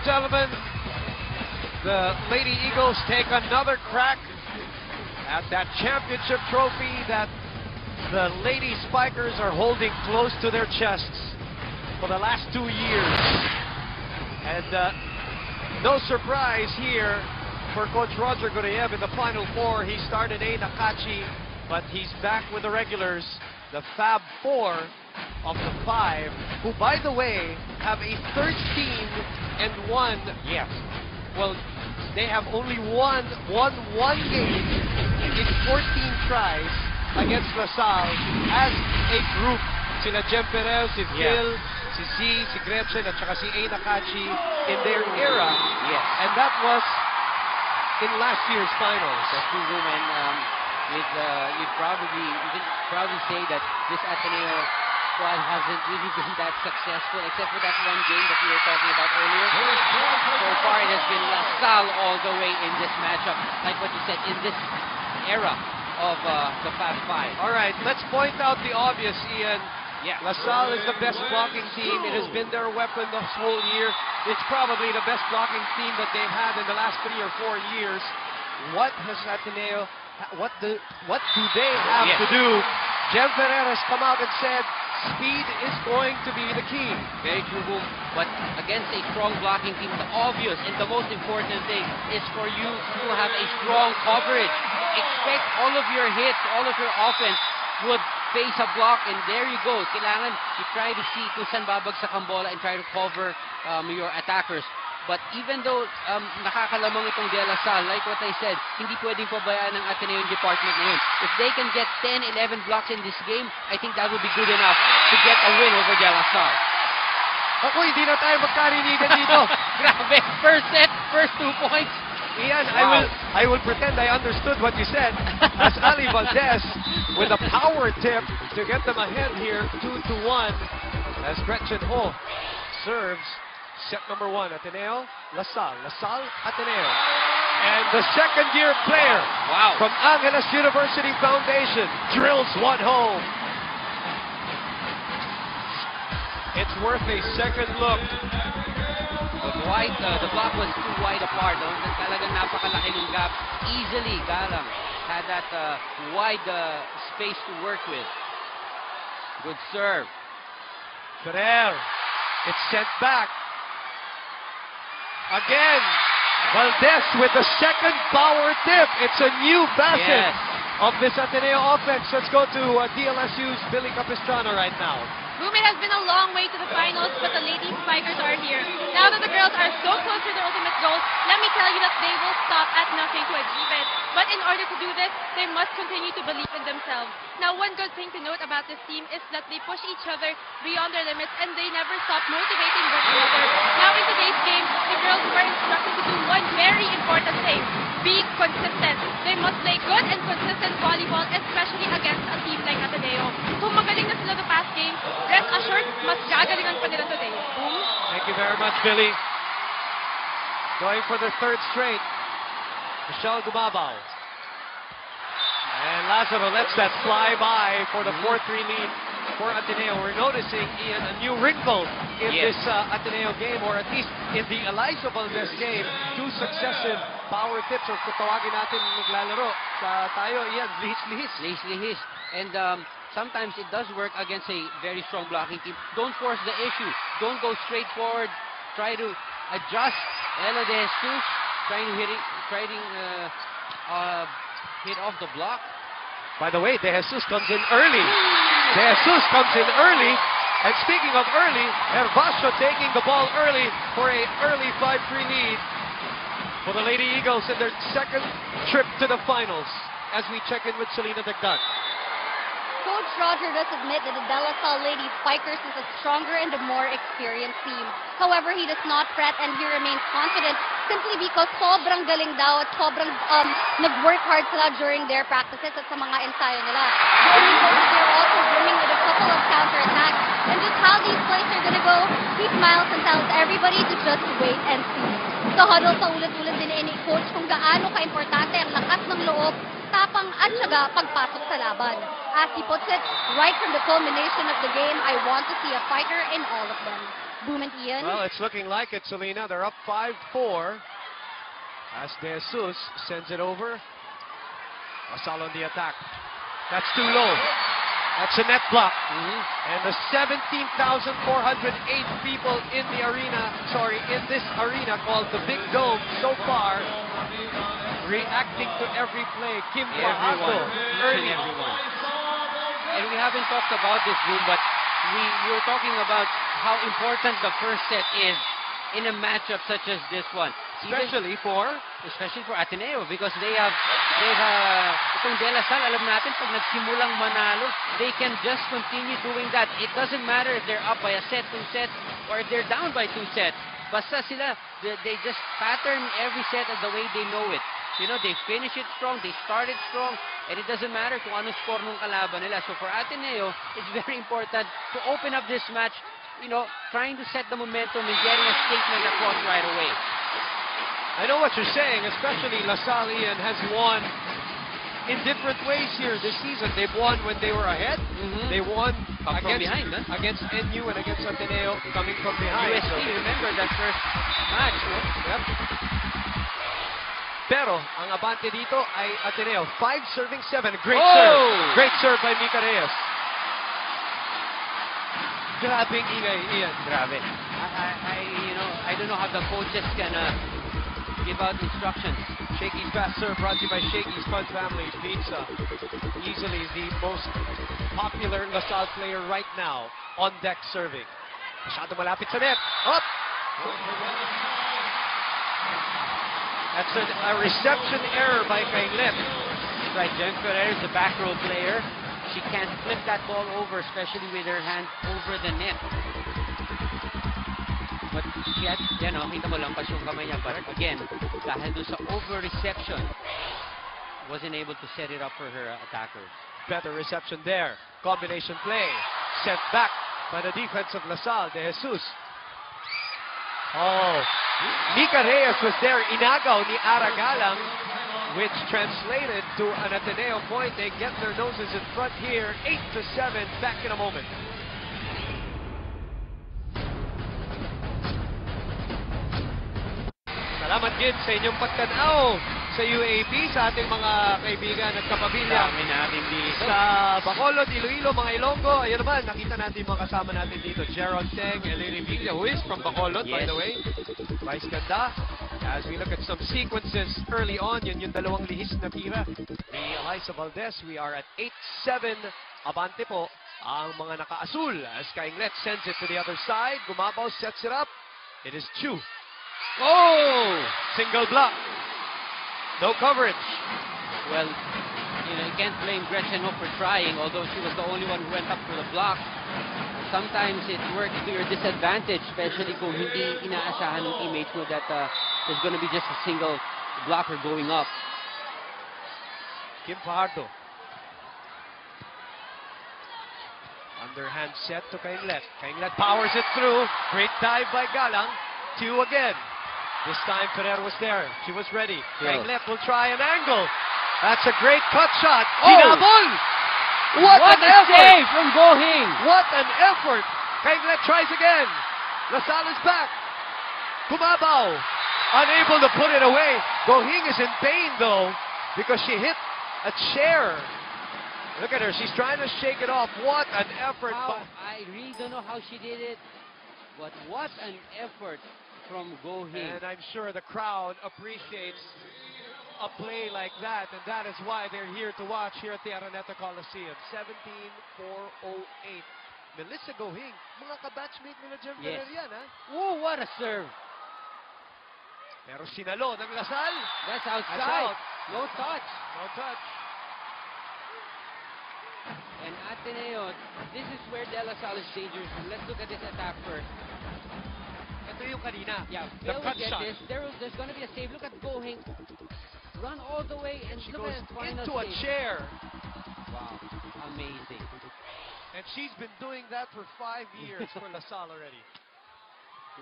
and gentlemen, the Lady Eagles take another crack at that championship trophy that the Lady Spikers are holding close to their chests for the last 2 years. And no surprise here for Coach Roger Goriev in the Final Four. He started A. Nakachi, but he's back with the regulars, the Fab Four of the 5, who, by the way, have a 13-1. Yes. Well, they have only won one game in 14 tries against LaSalle as a group. Sila Jem Perez, si Phil, si Z, si Gretchen, at saka si A. Nakachi in their era. Yes. And that was in last year's finals. That's true, and you can probably say that this Ateneo squad hasn't really been that successful, except for that one game that we were talking about earlier. So far, it has been LaSalle all the way in this matchup, like what you said, in this era of the Fab Five. All right, let's point out the obvious, Ian. Yeah. LaSalle is the best blocking team. It has been their weapon this whole year. It's probably the best blocking team that they've had in the last 3 or 4 years. What has Ateneo, what do they have to do? Jem Ferrer has come out and said speed is going to be the key. Very true, Boom. But against a strong blocking team, the obvious and the most important thing is for you to have a strong coverage. Expect all of your hits, all of your offense would face a block, and there you go. Kailangan you try to see kung saan babagsak ang bola and try to cover your attackers. But even though nakakalamang itong De La Salle, like what I said, hindi pwedeng pabayaan ng Ateneo department na yun. If they can get 10, 11 blocks in this game, I think that would be good enough to get a win over De La Salle. Ako, hindi na tayo magkarinigan dito. Grabe, first set, first 2 points. Ian, wow. I will pretend I understood what you said. As Ali Valdez with a power tip to get them ahead here, 2-1. As Gretchen Ho serves set number 1, Ateneo, LaSalle, Ateneo. And the second-year player from Angeles University Foundation drills one home. It's worth a second look. The block was too wide apart. Talagang napakalaki ng gap. Easily, Galang had that wide space to work with. Good serve. Ferrer, it's sent back. Again, Valdez with the second power tip. It's a new facet of this Ateneo offense. Let's go to DLSU's Billy Capistrano right now. Boom, it has been a long way to the finals, but the Lady Spikers are here. Now that the girls are so close to their ultimate goal, let me tell you that they will stop at nothing to achieve it. But in order to do this, they must continue to believe in themselves. Now, one good thing to note about this team is that they push each other beyond their limits and they never stop motivating one another. Now, in today's game, the girls were instructed to do one very important thing: be consistent. They must play good and consistent volleyball, especially against a team like Ateneo. Kung magaling na sila the past game, rest assured, mas gagalingan pa nila today. Boom. Thank you very much, Billy. Going for the third straight, Michelle Gumabaw. And Lazaro lets that fly by for the 4-3 lead for Ateneo. We're noticing, Ian, a new wrinkle in this Ateneo game, or at least in the Eliza Valdez game. 2 successive power tips, or kung tawagin natin naglalaro sa tayo, Ian, lihis. And sometimes it does work against a very strong blocking team. Don't force the issue. Don't go straight forward. Try to adjust. Ella De Jesus trying to hit off the block. By the way, De Jesus comes in early. And speaking of early, Hervasio taking the ball early for a early 5-3 lead for the Lady Eagles in their second trip to the finals. As we check in with Selena Dagdag. Coach Roger does admit that the De La Salle Lady Spikers is a stronger and a more experienced team. However, he does not fret and he remains confident simply because sobrang galing daw at sobrang nag-work hard sila during their practices at sa mga ensayo nila. During coach, they're also brimming with a couple of counterattacks, and just how these plays are gonna go, he smiles and tells everybody to just wait and see. Sa huddle, sa ulit-ulit din ni Coach kung gaano ka-importante ang lakas ng loob tapang at syaga pagpasok sa laban. As he puts it, right from the culmination of the game, I want to see a fighter in all of them. Boom and Ian. Well, it's looking like it, Selena. They're up 5-4. As De Jesus sends it over. Lasal on the attack. That's too low. That's a net block. And the 17,408 people in the arena, in this arena called the Big Dome so far, reacting to every play. Kim Fajardo, early. Everyone. And we haven't talked about this, Boom, but we were talking about how important the first set is in a matchup such as this one. Especially for Ateneo, because they have itong De La Salle, alam natin pag nagsimulang manalo, they can just continue doing that. It doesn't matter if they're up by a set, 2 sets, or if they're down by 2 sets. Basta sila, they just pattern every set as the way they know it. You know, they finish it strong, they start it strong, and it doesn't matter kung anong score nung kalaban nila. So for Ateneo, it's very important to open up this match, you know, trying to set the momentum and getting a statement across right away. I know what you're saying, especially LaSalle Ian has won in different ways here this season. They've won when they were ahead. They won against NU and against Ateneo coming from behind. UST, remember that first match, no? Yep. Pero ang abante dito ay Ateneo. 5 serving 7. Great serve. Great serve by Mika Reyes. Grabing ingay, Ian. Grabe. I don't know how the coaches can give out instructions. Shakey's fast serve brought to you by Shakey's Fun Family Pizza. Easily the most popular LaSalle player right now on deck serving. Masyado malapit sa net. Up! That's a reception error by Kainlet. Right, Jen Ferrer is the back row player. She can't flip that ball over, especially with her hand over the net. But she had, kita mo lampas yung kamay niya. But again, dahil doon sa over-reception, wasn't able to set it up for her attackers. Better reception there. Combination play. Set back by the defense of LaSalle. De Jesus. Oh. Mika Reyes was there. Inagaw ni Aragalang, which translated to an Ateneo point. They get their noses in front here. 8-7. Back in a moment. Salamat din sa inyong pagtanaw sa UAP, sa ating mga kaibigan at kapamilya. Dami natin dito. Sa Bacolod, Iloilo, mga Ilonggo. Ayun naman, nakita natin mga kasama natin dito. Jeron Teng, Eleni Villa, who is from Bacolod, by the way. Vice ganda. As we look at some sequences early on, yun yung dalawang lihis na tira ni Eliza Valdez. We are at 8-7. Abante po ang mga naka-asul as Kainglet sends it to the other side. Gumabaw, sets it up. It is Chu. Oh! Single block. No coverage. Well, you can't blame Gretchen Ho for trying, although she was the only one who went up for the block. Sometimes it works to your disadvantage, especially kung hindi inaasahan ng teammates mo that there's going to be just a single blocker going up. Kim Fajardo. Underhand set to Kainglet. Kainglet powers it through. Great dive by Galang. 2 again. This time Ferrer was there. She was ready. Kainglet will try an angle. That's a great cut shot. Hinabol! What an a effort! save from Go Hing! What an effort! Kainglet tries again. LaSalle is back. Kumabaw. Unable to put it away. Go Hing is in pain though because she hit a chair. Look at her. She's trying to shake it off. What an effort. I really don't know how she did it. But what an effort from Go Hing. And I'm sure the crowd appreciates a play like that, and that is why they're here to watch here at the Araneta Coliseum. 17-408. Melissa Go Hing, mga kabatchmate nila Jem Ferrer yan, ha? Oh, what a serve. Pero sinalo ng LaSalle. That's outside. That's out. No touch. No touch. And Ateneo, this is where De La Salle is dangerous. Let's look at this attack first. Ito yung kanina. Yeah, the cut get shot. this. There's going to be a save. Look at Go Hing. Run all the way and She look goes at final into a save. chair. Wow, amazing. And she's been doing that for 5 years for LaSalle already.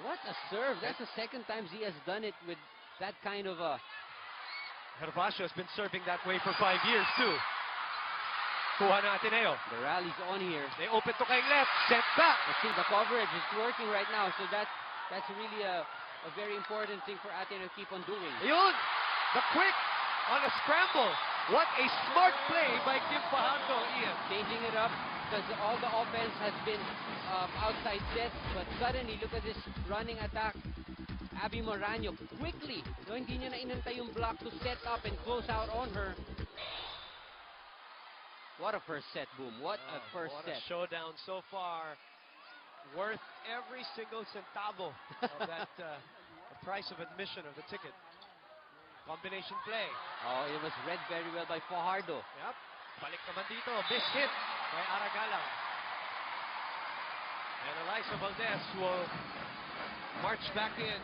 What a serve. That's the second time he has done it with that kind of a Gervasio has been serving that way for 5 years too. Kuha na Ateneo. The rally's on here. They open to Kainglet. Sent back. I think the coverage is working right now, so that's really a very important thing for Ateneo to keep on doing. Yun! The quick on a scramble. What a smart play by Kim Fajardo, Ian. Changing it up because all the offense has been outside sets, but suddenly look at this running attack. Abby Moraño quickly, no, hindi niya na inantay yung block to set up and close out on her. What a first set, Boom. What a first what set. A showdown so far. Worth every single centavo of that the price of admission of the ticket. Combination play. Oh, it was read very well by Fajardo. Yep. Balik naman dito. Miss hit by Aragalang. And Elisa Valdez will march back in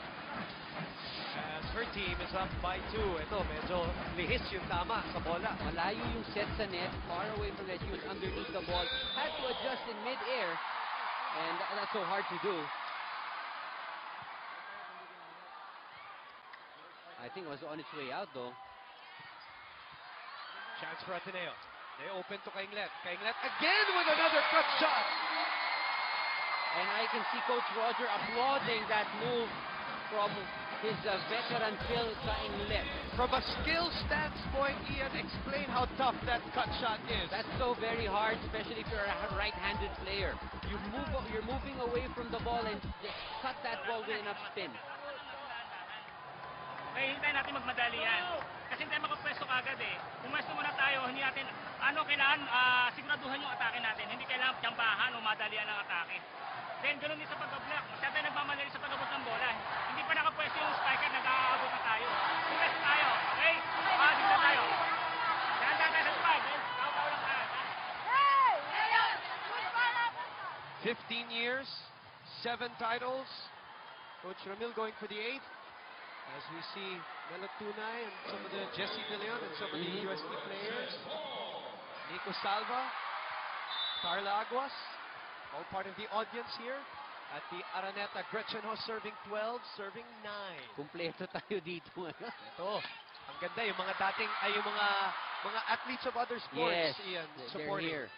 as her team is up by 2. Ito, medyo lihis yung tama sa bola. Malayo yung set sa net, far away from that. She was underneath the ball. Had to adjust in mid-air, and that's so hard to do. I think it was on its way out, though. Chance for Ateneo. They open to Kainglet. Kainglet again with another cut shot. And I can see Coach Roger applauding that move from his veteran Phil Kainglet. From a skill standpoint, Ian, explain how tough that cut shot is. That's so very hard, especially if you're a right-handed player. You're moving away from the ball and just cut that ball with enough spin. Kaya hintayin natin magmadali yan. Kasi hindi tayo makapwesto kagad eh. Pumwesto muna tayo, hindi natin, kailangan siguraduhan yung atake natin. Hindi kailangan tiyambahan o madalian ang atake. Then, ganoon din sa pag-block. Masyado tayo nagmamadali sa pag-abot ng bola. Hindi pa nakapwesto yung spiker, nag-aabot na tayo. Pumwesto tayo, okay? Dito tayo. Dahan-dahan tayo sa spike. Tao-tao lang tayo. 15 years, 7 titles. Coach Ramil going for the 8th. As we see Melo Tunay and some of the Jesse De Leon and some of the UST players. Nico Salva, Carla Aguas, all part of the audience here at the Araneta. Gretchen Ho serving 12, serving 9. Kumpleto tayo dito. Ito, ang ganda yung mga yung mga athletes of other sports, Yes, Ian, they're supporting. here.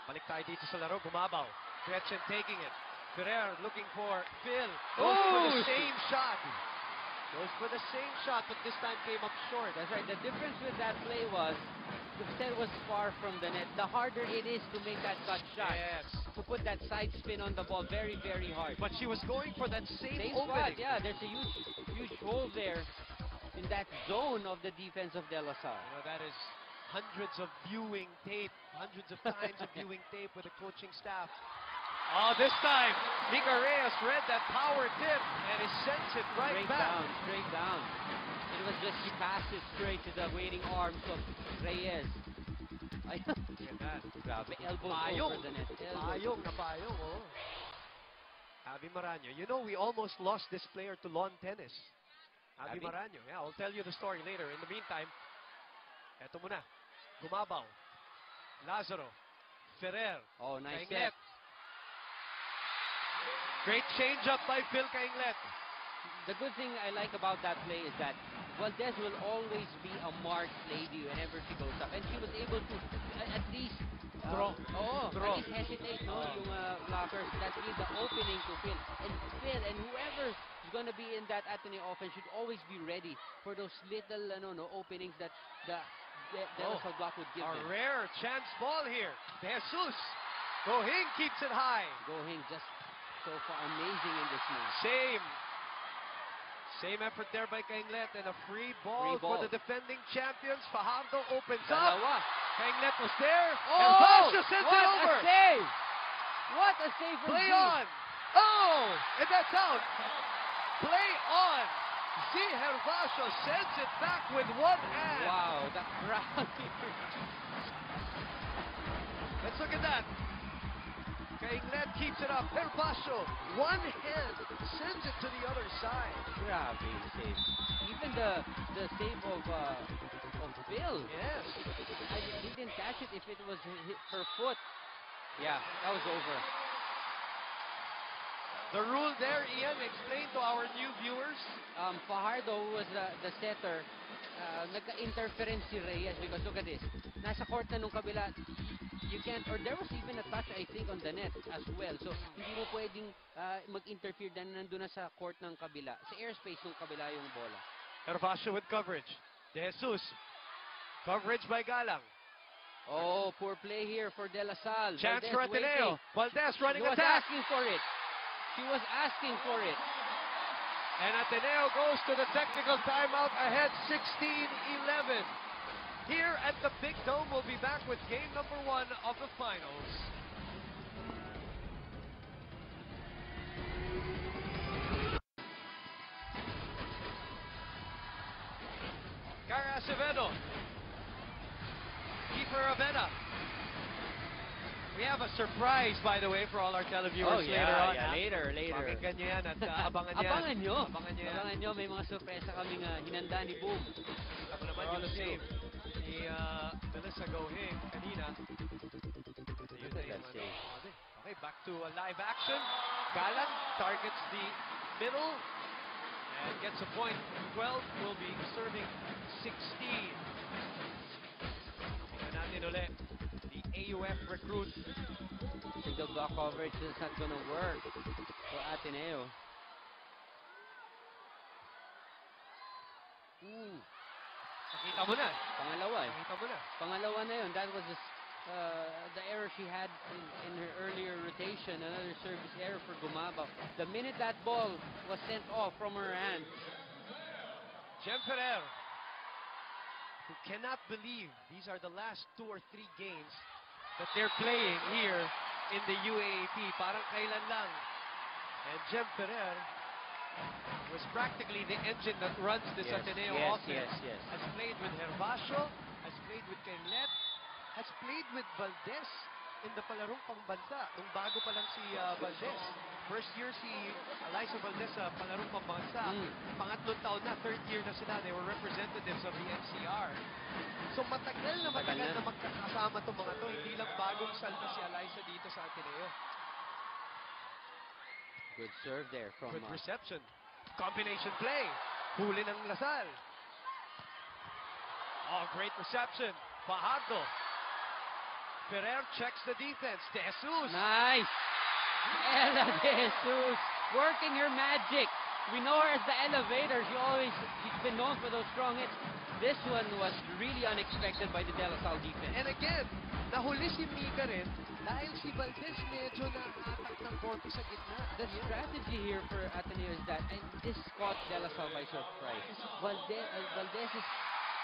Balik tayo dito sa laro, bumabaw. Gretchen taking it. Ferrer looking for Phil. Goes for the same shot. Goes for the same shot, but this time came up short. That's right. The difference with that play was the set was far from the net. The harder it is to make that cut shot. Yes. To put that side spin on the ball, very, very hard. But she was going for that same spot, opening. yeah. There's a huge hole there in that zone of the defense of De La Salle. You know, that is hundreds of viewing tape, hundreds of times of viewing tape with the coaching staff. Oh, this time, Mika Reyes read that power tip and he sends it right back. Straight down. It was just, she passed it straight to the waiting arms of Reyes. Look at that. Grabe, elbows Payong. over the net. Payong na payong, oh. Abby Moraño. You know, we almost lost this player to lawn tennis. Abby Moraño. Yeah, I'll tell you the story later. In the meantime, eto muna. Gumabaw. Lazaro. Ferrer. Oh, nice Kainglet. set. Great change-up by Phil Kainglet. The good thing I like about that play is that Valdez will always be a marked lady whenever she goes up. And she was able to at least Draw. At least hesitate, no? Yung blockers. That gave the opening to Phil. And Phil and whoever is going to be in that Ateneo offense should always be ready for those little openings that the De La Salle block would give A them. rare chance ball here. De Jesus. Gohing keeps it high. Gohing just so far amazing in this match. Same effort there by Kainglet and a free ball, Free ball. for the defending champions. Fajardo opens Dalawa. up. Kainglet was there. Oh! And Basha sends it What over. a save! What a save from Play Z. on. Oh! And that's out. Play on. Z Hervasio sends it back with one hand. Wow, the crowd here. Let's look at that. Kainglet keeps it up. Hervasio, one hand, sends it to the other side. Grabe yung save. Even the save of Bill. Yes. He didn't catch it if it was her foot. Yeah, that was over. The rule there, Ian, explain to our new viewers. Fajardo was the setter. Nagka-interference si Reyes because look at this. Nasa court na nung kabila. You can't, or there was even a touch, I think, on the net as well. So, hindi mo pwedeng mag-interfere dahil nandun na sa court ng kabila. Sa airspace ng kabila yung bola. Herbacio with coverage. De Jesus. Coverage by Galang. Oh, poor play here for De La Salle. Chance Valdez for Ateneo. waiting. Valdez She running was attack. asking for it. She was asking for it. And Ateneo goes to the technical timeout ahead 16-11. Here at the Big Dome, we'll be back with game number 1 of the finals. Cara Acevedo. Keeper Avena. We have a surprise, by the way, for all our televiewers later on. Later. Pakinggan nyo yan at abangan yan. Abangan nyo. Abangan nyo yan. Abangan nyo. May mga sorpresa kaming hinanda ni Boom. Kita mo naman yung save ni Melissa Gohing kanina. Ayun na yung save. Okay, back to live action. Galang targets the middle and gets a point. 12 will be serving 16. Tingnan natin ulit. The AUF recruit. Single block coverage is not gonna work for Ateneo. Nakita mo na. Pangalawa eh. Nakita mo na. Pangalawa na yun. That was the error she had in her earlier rotation. Another service error for Gumabaw. The minute that ball was sent off from her hands. Jem Ferrer, who cannot believe these are the last 2 or 3 games that they're playing here in the UAAP. Parang kailan lang. And Jem Ferrer was practically the engine that runs this Ateneo offense. Yes. Has played with Herbacio, has played with Kenlet, has played with Valdez in the palarong pambansa. Nung bago pa lang si Valdez. First year si Eliza Valdez sa palarong pambansa. Pangatlong taon na, third year na sila. They were representatives of the NCR. So matagal na magkakasama itong mga to. Hindi lang bagong salta si Eliza dito sa Ateneo. Good serve there from... Good reception. Combination play. Huli ng Lasal. Oh, great reception. Fajardo. Ferrer checks the defense. De Jesus. Nice. Ella De Jesus working her magic. We know her as the elevator. She's been known for those strong hits. This one was really unexpected by the De La Salle defense. And again, nahuli si Mika rin dahil si Valdez medyo naatak ng konti sa gitna. The strategy here for Ateneo is that, and this caught De La Salle by surprise. Valdez is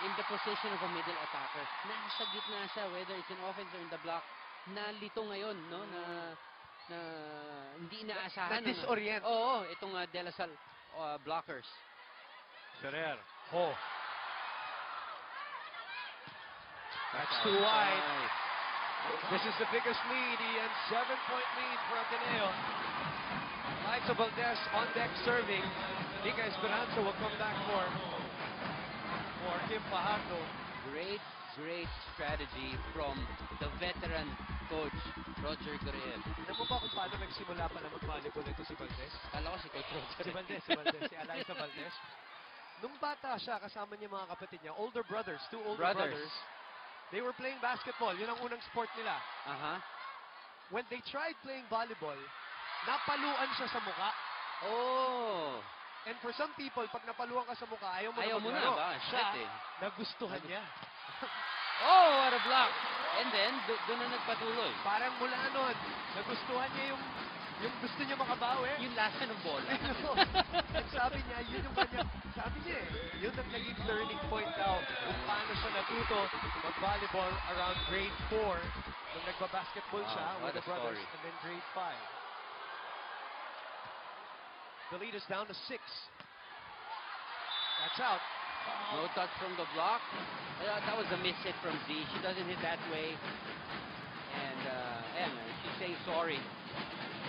in the position of a middle attacker. Nasa gitna siya, whether it's in offense or in the block. Nalito ngayon, no? Na hindi inaasahan. Na-disorient. Oo, itong De La Salle blockers. Ferrer. Oh. That's too wide. This is the biggest lead, Ian. 7-point lead for Ateneo. Liza Valdez on deck serving. Nika Esperanza will come back for Kim Fajardo. Great strategy from the veteran coach, Roger Gurriel. Alam mo ba kung paano nagsimula pala mag-volleyball ito si Valdez? Kala ko si Coach Roger. Si Valdez. Si Eliza Valdez. Nung bata siya, kasama niya mga kapatid niya, older brothers, 2 older brothers. They were playing basketball. Yun ang unang sport nila. When they tried playing volleyball, napaluan siya sa muka. Oh. And for some people, pag napaluan ka sa muka, ayaw mo na maglaro. ba? Siya, nagustuhan niya. Oh, what a block! And then, doon na nagpatuloy. Parang mula nun, nagustuhan niya yung gusto niya makabawi. Yung lasa ng bola. At sabi niya, yun yung kanya, sabi niya yun ang naging turning point daw kung paano siya natuto mag-volleyball around grade 4 nung nagba-basketball siya with the brothers and then grade 5. The lead is down to 6. That's out. No touch from the block. That was a miss hit from Z. She doesn't hit that way. And she's saying sorry.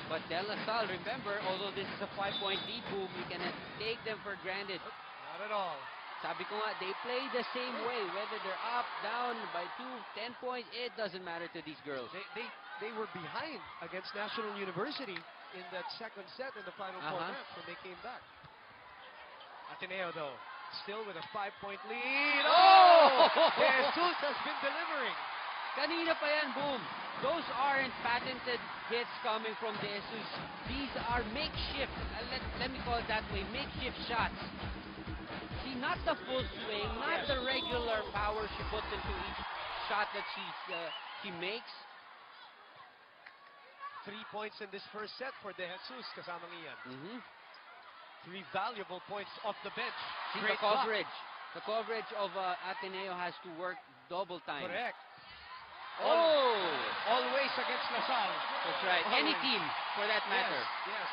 But De La Salle, remember, although this is a 5-point lead, Boom, you cannot take them for granted. Not at all. Sabi ko nga, they play the same way. Whether they're up, down, by 2, 10 points, it doesn't matter to these girls. they were behind against National University in that second set in the Final Four match when they came back. Ateneo, though, still with a 5-point lead. Oh! De Jesus has been delivering. Kanina pa yan, boom. Those aren't patented hits coming from De Jesus. These are makeshift, let me call it that way, makeshift shots. See, not the full swing, not the regular power she puts into each shot that she makes. 3 points in this first set for De Jesus, kasamang iyan. Mm-hmm. 3 valuable points off the bench. See, Great the coverage. The coverage of Ateneo has to work double time. Correct. Oh! Always against LaSalle. That's right. Any Always. team, for that matter. Yes.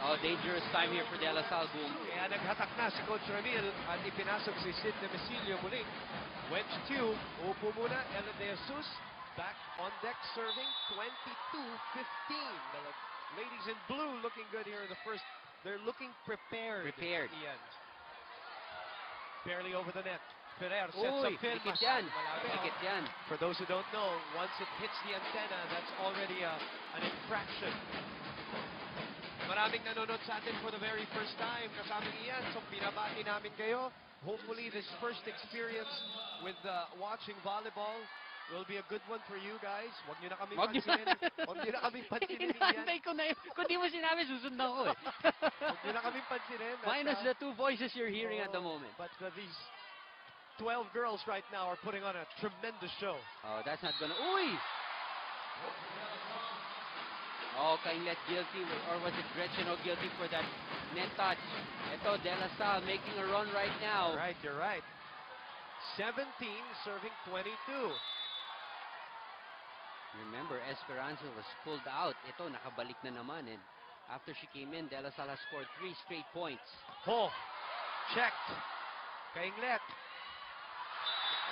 Oh, dangerous time here for De La Salle, boom. Kaya naghatak na si Coach Ramil at ipinasok si Sid Nemesilo muli. Wedge 2. Upo muna. Ella De Jesus back on deck serving 22-15. The ladies in blue looking good here in the first. They're looking prepared. Ian. Barely over the net. Ferrer sets up film. Pikit yan. Pikit yan. For those who don't know, once it hits the antenna, that's already an infraction. Maraming nanonood sa atin for the very first time. Kasama Ian, so pinabati namin kayo. Hopefully this first experience with watching volleyball will be a good one for you guys. Huwag nyo na kami pansinin. Huwag nyo na kami pansinin, Ian. Inaantay ko na yun. Kung di mo sinabi, susundan ko eh. Huwag nyo na kami pansinin. Minus the 2 voices you're hearing at the moment. But these 12 girls right now are putting on a tremendous show. Oh, that's not gonna... Uy! Oh, Kainlet guilty, or was it Gretchen guilty for that net touch? Ito, De La Salle making a run right now. Right, you're right. 17 serving 22. Remember, Esperanza was pulled out. Ito, nakabalik na naman. And after she came in, De La Salle has scored 3 straight points. Oh, checked. Kainlet.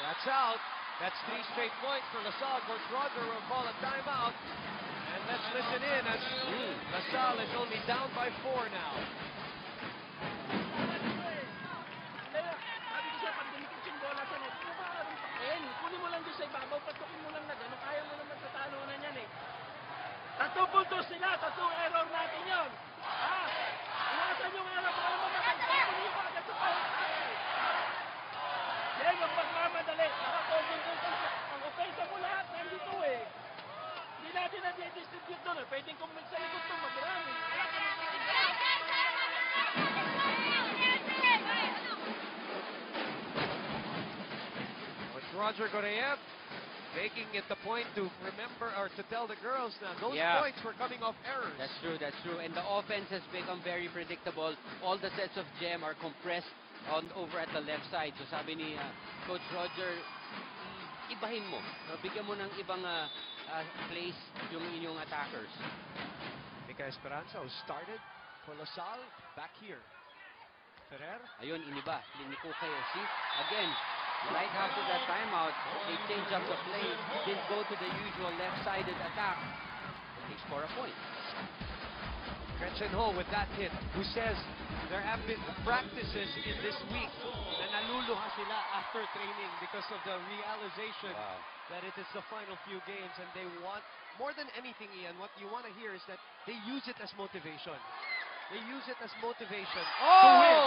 That's out. That's 3 straight points for LaSalle. Coach Roger will call a timeout. And let's listen in as LaSalle is only down by 4 now. Sabi ko siya, pag dumikit yung bola sa net, kunin mo lang doon sa ibabaw, patukin mo lang na gano'n, kaya mo naman sa talunan yan eh. 3 puntos sila, 3 error natin yun. Ha? Iwasan yung error, para mamatay. Kunin mo agad sa power. Yan, yung pagmamadali. Ang offensa mo lahat, nandito eh. Hindi natin na-distribute doon eh. Pwedeng kung sa likod itong magrami. But Roger Goreyev making it the point to remember or to tell the girls now those points were coming off errors. That's true, that's true. And the offense has become very predictable. All the sets of gem are compressed over at the left side. So sabi ni Coach Roger, ibahin mo. Bigyan mo ng ibang place yung inyong attackers. Mika Esperanza, who started for LaSalle, back here. Ferrer. Ayun, iniba. Liniko kayo. See? Again, right after that timeout, they change up the play. Didn't go to the usual left-sided attack. They score a point. Gretchen Ho with that hit, who says there have been practices in this week na naluluha sila after training because of the realization that it is the final few games and they want, more than anything, Ian, what you want to hear is that they use it as motivation. They use it as motivation to win.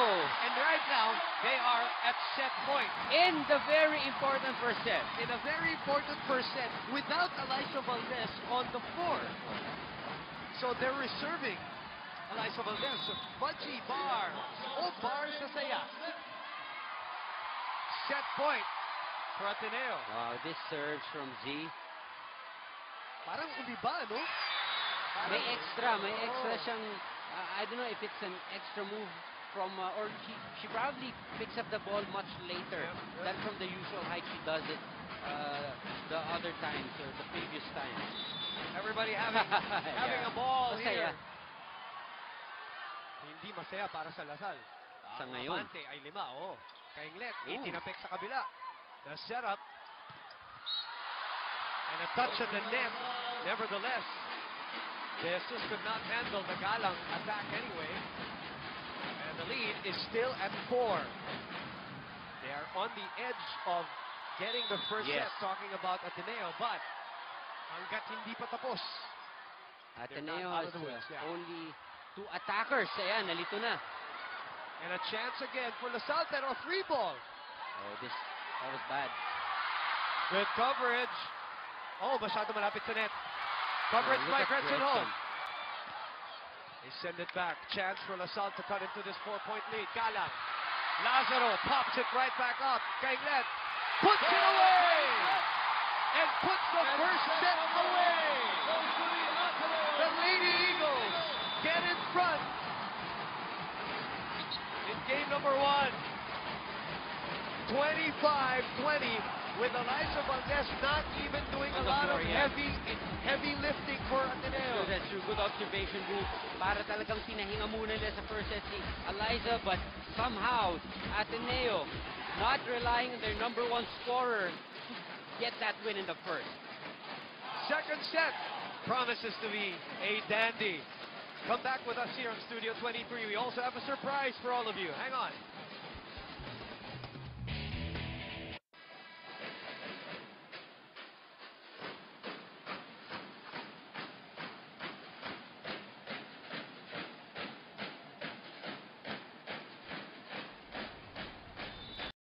And right now, they are at set point. In the very important first set. In a very important first set without Elijah Valdez on the floor. So they're reserving Elijah Valdez. Budgie Bar. Oh, Bar sa saya. Set point for Ateneo. Wow, this serves from Z. Parang umiba, no? May extra siyang, I don't know if it's an extra move from, or she probably picks up the ball much later than from the usual height she does it the other times or the previous times. Everybody having a ball Masaya. here. Hindi masaya para sa LaSalle. Sa ngayon. Abante ay 5, Kainglet, itinapik sa kabila. The setup. And a touch at the net. Nevertheless, De Jesus could not handle the Galang attack anyway. And the lead is still at 4. They are on the edge of getting the first set, talking about Ateneo, but Hanggat hindi pa tapos. Ateneo out has of the woods, yeah. only 2 attackers. Ayan, nalito na. And a chance again for LaSalle, pero 3 ball. Oh, that was bad. Good coverage. Oh, masyado malapit sa net. Coverage Oh, by look at Gretchen Hall. Gretchen. They send it back. Chance for LaSalle to cut into this 4-point lead. Galang. Lazaro pops it right back up. Gainglet puts it away! And puts the first set away! The Lady Eagles get in front in game number 1. 25-20 with Eliza Valdez not even doing a On the lot of floor, yeah. heavy lifting for Ateneo. That's true. Good observation, Drew. Para talagang pinahinga muna nila sa first set si Eliza, but somehow, Ateneo, not relying on their number 1 scorer, get that win in the first. Second set promises to be a dandy. Come back with us here on Studio 23. We also have a surprise for all of you. Hang on.